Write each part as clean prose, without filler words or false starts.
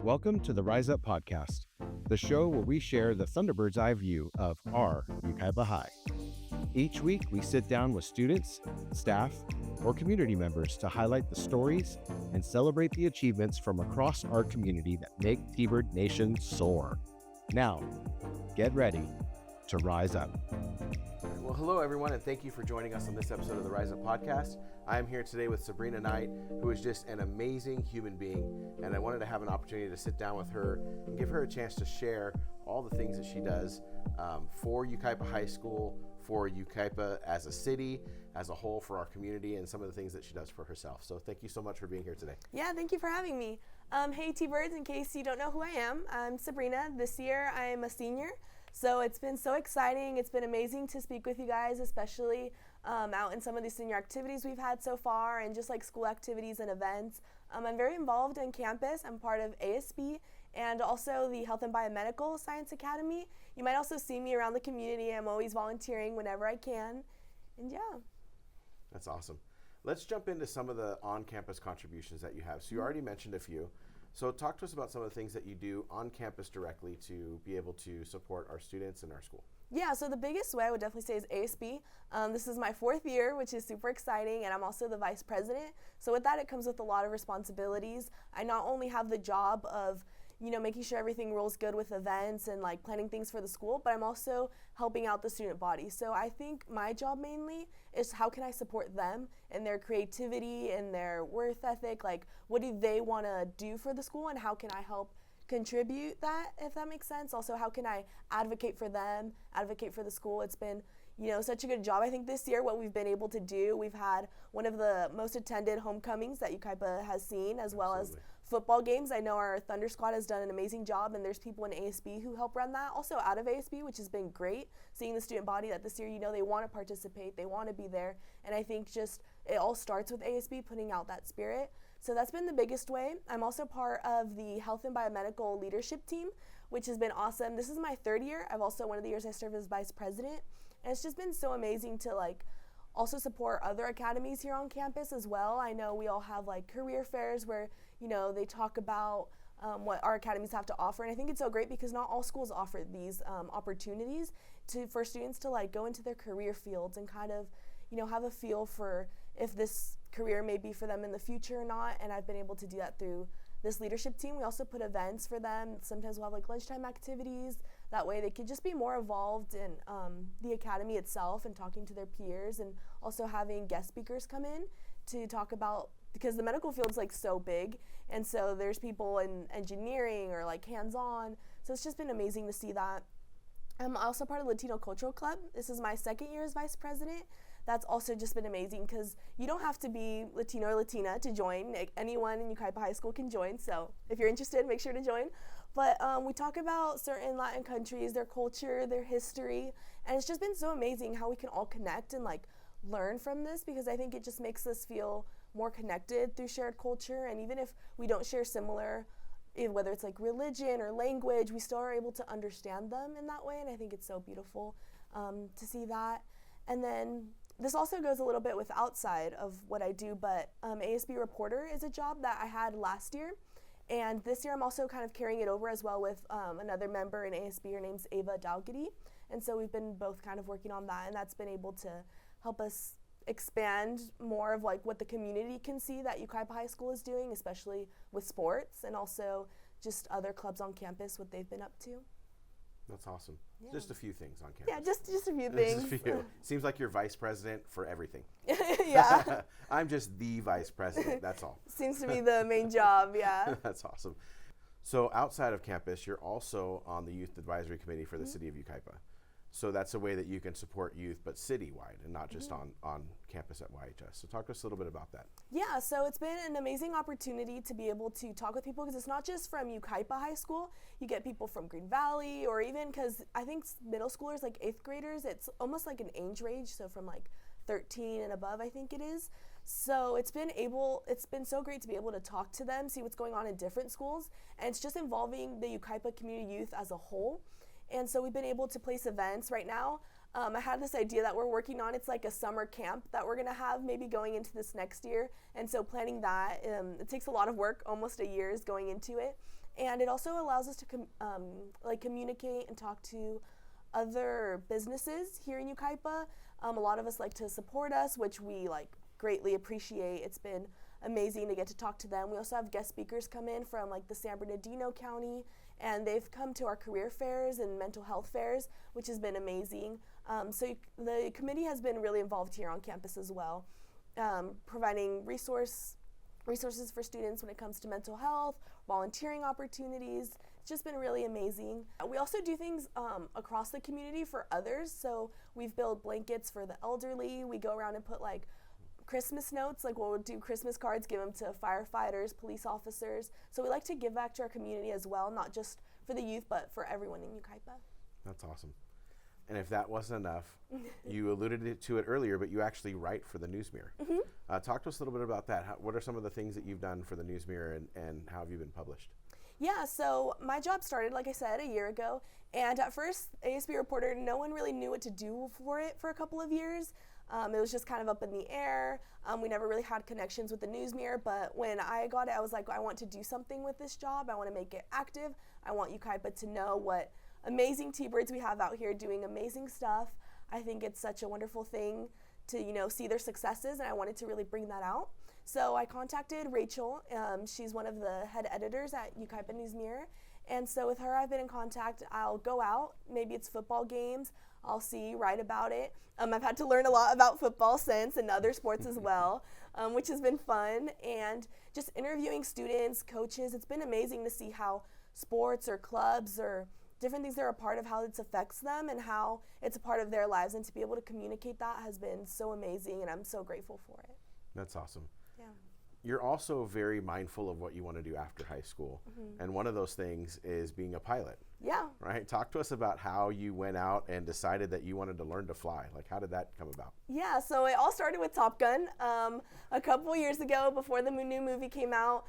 Welcome to the Rise Up Podcast, the show where we share the Thunderbird's eye view of our Yucaipa High. Each week, we sit down with students, staff, or community members to highlight the stories and celebrate the achievements from across our community that make T-Bird Nation soar. Now, get ready to rise up. Well, hello everyone, and thank you for joining us on this episode of the Rise Up Podcast. I am here today with Sabrina Knight, who is just an amazing human being, and I wanted to have an opportunity to sit down with her and give her a chance to share all the things that she does for Yucaipa High School, for Yucaipa as a city, as a whole, for our community, and some of the things that she does for herself. So thank you so much for being here today. Yeah, thank you for having me. Hey T-Birds, in case you don't know who I am, I'm Sabrina. This year I'm a senior. So it's been so exciting. It's been amazing to speak with you guys, especially out in some of these senior activities we've had so far and just like school activities and events. I'm very involved in campus. I'm part of ASB and also the Health and Biomedical Science Academy. You might also see me around the community. I'm always volunteering whenever I can. And yeah. That's awesome. Let's jump into some of the on-campus contributions that you have. So you already mentioned a few. So talk to us about some of the things that you do on campus directly to be able to support our students and our school. Yeah, so the biggest way I would definitely say is ASB. This is my 4th year, which is super exciting, and I'm also the vice president. So with that, it comes with a lot of responsibilities. I not only have the job of making sure everything rolls good with events and like planning things for the school, but I'm also helping out the student body. So I think my job mainly is how can I support them and their creativity and their worth ethic, like what do they want to do for the school and how can I help contribute that, if that makes sense. Also, how can I advocate for them, advocate for the school. It's been such a good job. I think this year what we've been able to do, we've had one of the most attended homecomings that Yucaipa has seen, as well as football games. I know our Thunder Squad has done an amazing job, and there's people in ASB who help run that. Also out of ASB, which has been great, seeing the student body that this year, they want to participate, they want to be there. And I think just it all starts with ASB putting out that spirit. So that's been the biggest way. I'm also part of the Health and Biomedical Leadership Team, which has been awesome. This is my 3rd year. I've also, one of the years I served as vice president. And it's just been so amazing to also support other academies here on campus as well. I know we all have career fairs where, they talk about what our academies have to offer. And I think it's so great because not all schools offer these opportunities for students to go into their career fields and kind of, have a feel for if this career may be for them in the future or not. And I've been able to do that through this leadership team. We also put events for them. Sometimes we'll have lunchtime activities. That way they could just be more involved in the academy itself and talking to their peers, and also having guest speakers come in to talk about, because the medical field's so big, and so there's people in engineering or hands-on. So it's just been amazing to see that. I'm also part of the Latino Cultural Club. This is my 2nd year as vice president. That's also just been amazing because you don't have to be Latino or Latina to join. Anyone in Yucaipa High School can join, so if you're interested, make sure to join. But we talk about certain Latin countries, their culture, their history, and it's just been so amazing how we can all connect and learn from this, because I think it just makes us feel more connected through shared culture. And even if we don't share similar, whether it's religion or language, we still are able to understand them in that way, and I think it's so beautiful to see that. And then this also goes a little bit with outside of what I do, but ASB reporter is a job that I had last year. And this year I'm also kind of carrying it over as well with another member in ASB. Her name's Ava Dalgety. And so we've been both kind of working on that, and that's been able to help us expand more of what the community can see that Yucaipa High School is doing, especially with sports and also just other clubs on campus, what they've been up to. That's awesome. Yeah. Just a few things on campus. Yeah, just a few things. Just a few. Seems like you're vice president for everything. Yeah. I'm just the vice president, that's all. Seems to be the main job, yeah. That's awesome. So outside of campus, you're also on the Youth Advisory Committee for the City of Yucaipa. So that's a way that you can support youth, but citywide and not just on campus at YHS. So talk to us a little bit about that. Yeah, so it's been an amazing opportunity to be able to talk with people, because it's not just from Yucaipa High School. You get people from Green Valley, or even because I think middle schoolers, 8th graders, it's almost like an age range, so from 13 and above, I think it is. So it's been so great to be able to talk to them, see what's going on in different schools, and it's just involving the Yucaipa community youth as a whole. And so we've been able to place events right now. I had this idea that we're working on. It's like a summer camp that we're gonna have maybe going into this next year. And so planning that, it takes a lot of work, almost a year is going into it. and it also allows us to communicate and talk to other businesses here in Yucaipa. A lot of us like to support us, which we greatly appreciate. It's been amazing to get to talk to them. We also have guest speakers come in from the San Bernardino County, and they've come to our career fairs and mental health fairs, which has been amazing. The committee has been really involved here on campus as well, providing resources for students when it comes to mental health, volunteering opportunities. It's just been really amazing. We also do things across the community for others. So we've built blankets for the elderly. We go around and put Christmas notes, we'll do Christmas cards, give them to firefighters, police officers. So we like to give back to our community as well, not just for the youth, but for everyone in Yucaipa. That's awesome. And if that wasn't enough, you alluded to it earlier, but you actually write for the News Mirror. Mm-hmm. Talk to us a little bit about that. What are some of the things that you've done for the News Mirror, and how have you been published? Yeah, so my job started, like I said, a year ago. And at first, ASB reporter, no one really knew what to do for it for a couple of years. It was just kind of up in the air. We never really had connections with the News Mirror, but when I got it, I was like, I want to do something with this job. I want to make it active. I want Yucaipa to know what amazing T-Birds we have out here doing amazing stuff. I think it's such a wonderful thing to, see their successes, and I wanted to really bring that out. So I contacted Rachel. She's one of the head editors at Yucaipa News Mirror. And so with her, I've been in contact. I'll go out, maybe it's football games, I'll write about it. I've had to learn a lot about football since, and other sports as well, which has been fun. And just interviewing students, coaches, it's been amazing to see how sports or clubs or different things they're a part of, how it affects them and how it's a part of their lives. And to be able to communicate that has been so amazing, and I'm so grateful for it. That's awesome. Yeah. You're also very mindful of what you want to do after high school. Mm-hmm. And one of those things is being a pilot. Yeah. Right? Talk to us about how you went out and decided that you wanted to learn to fly. How did that come about? Yeah, so it all started with Top Gun. A couple years ago, before the new movie came out,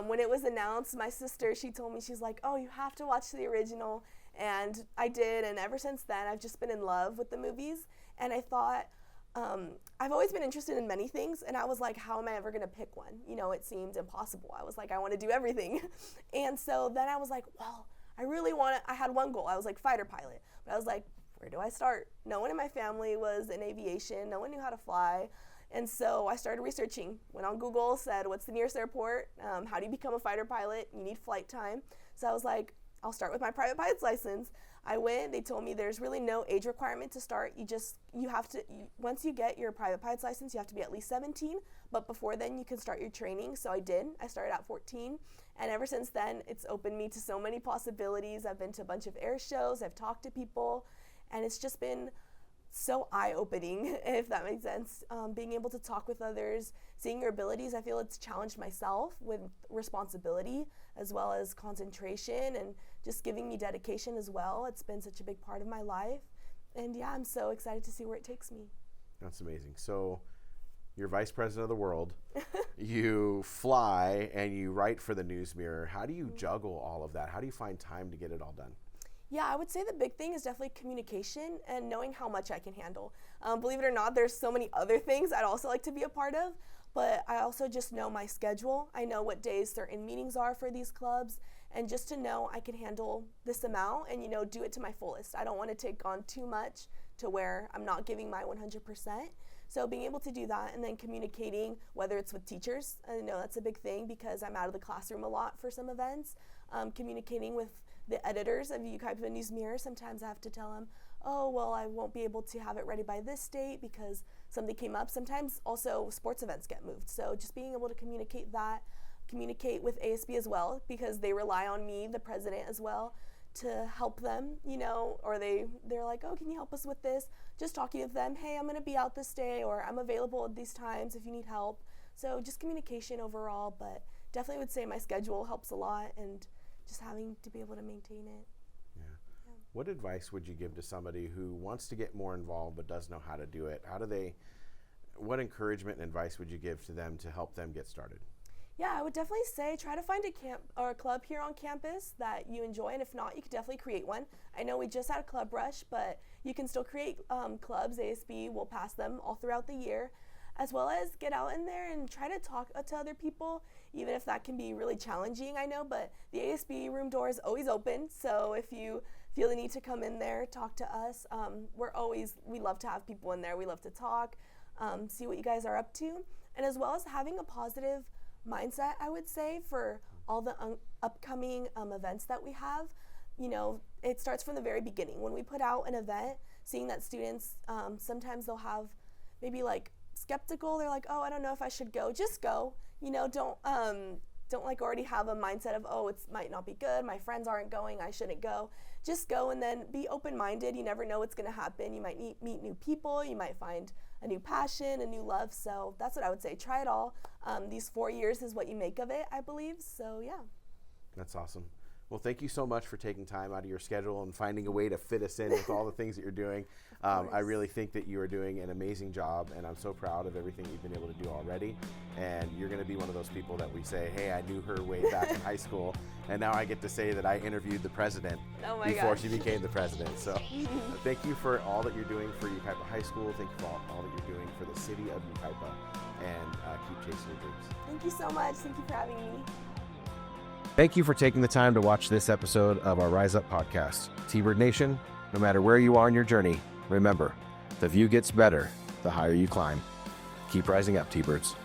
when it was announced, my sister, she told me, she's like, oh, you have to watch the original. And I did, and ever since then, I've just been in love with the movies. And I thought, I've always been interested in many things, and I was like, how am I ever going to pick one? It seemed impossible. I was like, I want to do everything. And so then I was like, well, I had one goal. I was like, fighter pilot. But I was like, where do I start? No one in my family was in aviation. No one knew how to fly. And so I started researching. Went on Google, said, what's the nearest airport? How do you become a fighter pilot? You need flight time. So I was like, I'll start with my private pilot's license. I went, they told me there's really no age requirement to start. Once you get your private pilot's license, you have to be at least 17, but before then you can start your training. So I did. I started at 14, and ever since then, it's opened me to so many possibilities. I've been to a bunch of air shows, I've talked to people, and it's just been so eye-opening, if that makes sense. Being able to talk with others, seeing your abilities, I feel it's challenged myself with responsibility as well as concentration and just giving me dedication as well. It's been such a big part of my life. And yeah, I'm so excited to see where it takes me. That's amazing. So you're vice president of the world, you fly, and you write for the News Mirror. How do you juggle all of that? How do you find time to get it all done? Yeah, I would say the big thing is definitely communication and knowing how much I can handle. Believe it or not, there's so many other things I'd also like to be a part of, but I also just know my schedule. I know what days certain meetings are for these clubs, and just to know I can handle this amount and, do it to my fullest. I don't want to take on too much to where I'm not giving my 100%. So being able to do that, and then communicating, whether it's with teachers, I know that's a big thing because I'm out of the classroom a lot for some events, communicating with the editors of Yucaipa News Mirror. Sometimes I have to tell them, oh, well, I won't be able to have it ready by this date because something came up. Sometimes also sports events get moved. So just being able to communicate that, communicate with ASB as well, because they rely on me, the president, as well, to help them, or they're like, oh, can you help us with this? Just talking with them, hey, I'm going to be out this day, or I'm available at these times if you need help. So just communication overall, but definitely would say my schedule helps a lot, and just having to be able to maintain it. Yeah. What advice would you give to somebody who wants to get more involved but doesn't know how to do it? What encouragement and advice would you give to them to help them get started? Yeah, I would definitely say try to find a camp or a club here on campus that you enjoy, and if not, you could definitely create one. I know we just had a club rush, but you can still create clubs. ASB will pass them all throughout the year, as well as get out in there and try to talk to other people. even if that can be really challenging, I know, but the ASB room door is always open. So if you feel the need to come in there, talk to us. We love to have people in there. We love to talk, see what you guys are up to, and as well as having a positive mindset, I would say, for all the upcoming events that we have. You know, it starts from the very beginning. When we put out an event, seeing that students, sometimes they'll have maybe like skeptical, they're like, oh, I don't know if I should go. Just go. You know, don't like already have a mindset of, oh, it might not be good, my friends aren't going, I shouldn't go. Just go, and then be open-minded. You never know what's going to happen. You might meet new people, you might find a new passion, a new love. So that's what I would say. Try it all. These 4 years is what you make of it, I believe. So yeah. That's awesome. Well, thank you so much for taking time out of your schedule and finding a way to fit us in with all the things that you're doing. I really think that you are doing an amazing job, and I'm so proud of everything you've been able to do already. And you're going to be one of those people that we say, hey, I knew her way back in high school, and now I get to say that I interviewed the president before she became the president. So thank you for all that you're doing for Yucaipa High School. Thank you for all that you're doing for the city of Yucaipa, and keep chasing your dreams. Thank you so much. Thank you for having me. Thank you for taking the time to watch this episode of our Rise Up podcast. T-Bird Nation, no matter where you are in your journey, remember, the view gets better the higher you climb. Keep rising up, T-Birds.